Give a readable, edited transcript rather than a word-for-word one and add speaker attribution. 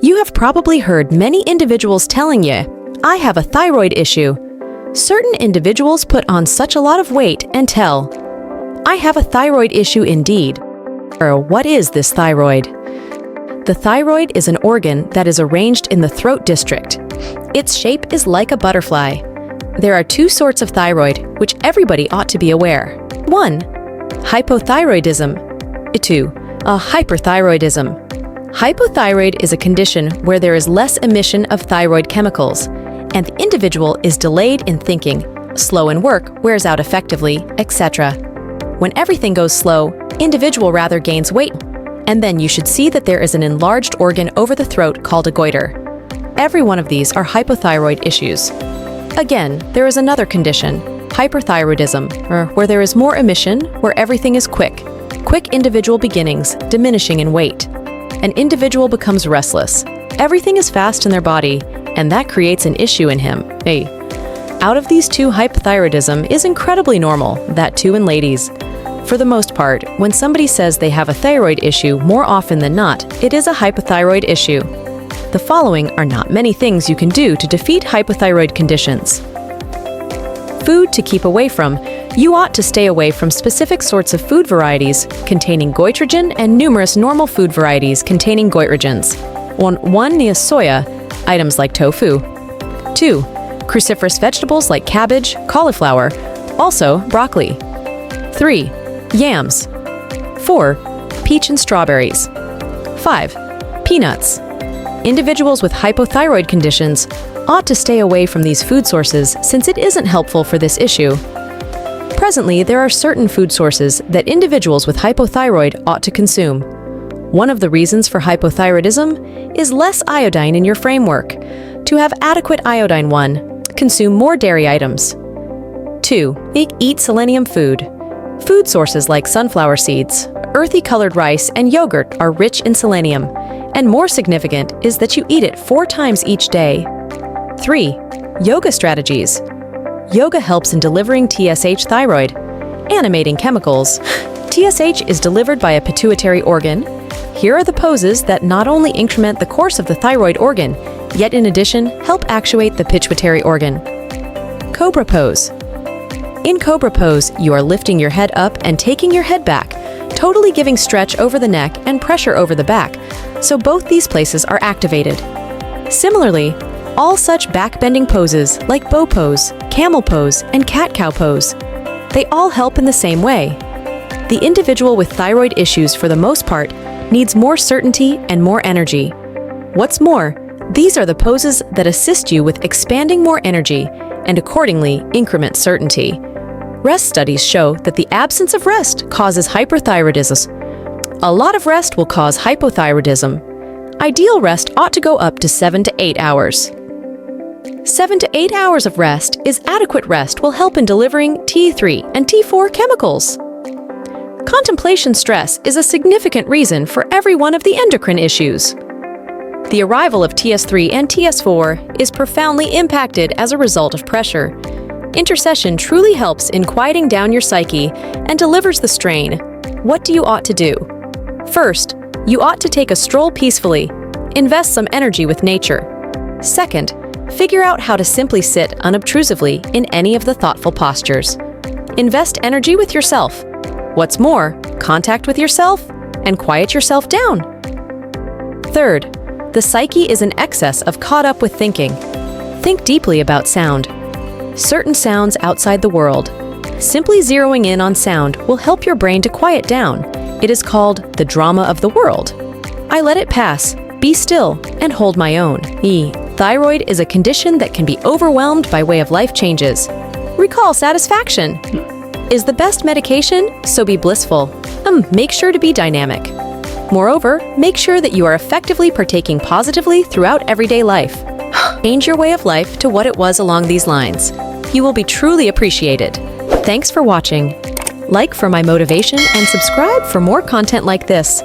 Speaker 1: You have probably heard many individuals telling you, I have a thyroid issue. Certain individuals put on such a lot of weight and tell, I have a thyroid issue indeed. Or what is this thyroid? The thyroid is an organ that is arranged in the throat district. Its shape is like a butterfly. There are two sorts of thyroid, which everybody ought to be aware. 1. Hypothyroidism. 2. Hyperthyroidism. Hypothyroid is a condition where there is less emission of thyroid chemicals, and the individual is delayed in thinking, slow in work, wears out effectively, etc. When everything goes slow, individual rather gains weight, and then you should see that there is an enlarged organ over the throat called a goiter. Every one of these are hypothyroid issues. Again, there is another condition, hyperthyroidism, or where there is more emission, where everything is quick individual beginnings, diminishing in weight. An individual becomes restless. Everything is fast in their body, and that creates an issue in him. Out of these two, hypothyroidism is incredibly normal, that too in ladies. For the most part, when somebody says they have a thyroid issue, more often than not, it is a hypothyroid issue. The following are not many things you can do to defeat hypothyroid conditions. Food to keep away from. You ought to stay away from specific sorts of food varieties containing goitrogen and numerous normal food varieties containing goitrogens. 1. Near soya, items like tofu. 2. Cruciferous vegetables like cabbage, cauliflower, also broccoli. 3. Yams. 4. Peach and strawberries. 5. Peanuts. Individuals with hypothyroid conditions ought to stay away from these food sources since it isn't helpful for this issue. Presently, there are certain food sources that individuals with hypothyroid ought to consume. One of the reasons for hypothyroidism is less iodine in your framework. To have adequate iodine, 1. Consume more dairy items. 2. Eat selenium food. Food sources like sunflower seeds, earthy colored rice, and yogurt are rich in selenium, and more significant is that you eat it 4 times each day. 3. Yoga strategies. Yoga helps in delivering TSH thyroid, animating chemicals. TSH is delivered by a pituitary organ. Here are the poses that not only increment the course of the thyroid organ, yet in addition help actuate the pituitary organ. Cobra pose. In Cobra pose, you are lifting your head up and taking your head back, totally giving stretch over the neck and pressure over the back, so both these places are activated. Similarly, all such back-bending poses like bow pose, camel pose, and cat-cow pose, they all help in the same way. The individual with thyroid issues, for the most part, needs more certainty and more energy. What's more, these are the poses that assist you with expanding more energy and accordingly increment certainty. Rest studies show that the absence of rest causes hyperthyroidism. A lot of rest will cause hypothyroidism. Ideal rest ought to go up to 7 to 8 hours. 7 to 8 hours of rest is adequate rest will help in delivering T3 and T4 chemicals. Contemplation stress is a significant reason for every one of the endocrine issues. The arrival of TS3 and TS4 is profoundly impacted as a result of pressure. Intercession truly helps in quieting down your psyche and delivers the strain. What do you ought to do? First, you ought to take a stroll peacefully. Invest some energy with nature. Second, figure out how to simply sit unobtrusively in any of the thoughtful postures. Invest energy with yourself. What's more, contact with yourself and quiet yourself down. Third, the psyche is in excess of caught up with thinking. Think deeply about sound. Certain sounds outside the world. Simply zeroing in on sound will help your brain to quiet down. It is called the drama of the world. I let it pass, be still, and hold my own. Thyroid is a condition that can be overwhelmed by way of life changes. Recall satisfaction. Is the best medication, so be blissful. Make sure to be dynamic. Moreover, make sure that you are effectively partaking positively throughout everyday life. Change your way of life to what it was along these lines. You will be truly appreciated. Thanks for watching. Like for my motivation and subscribe for more content like this.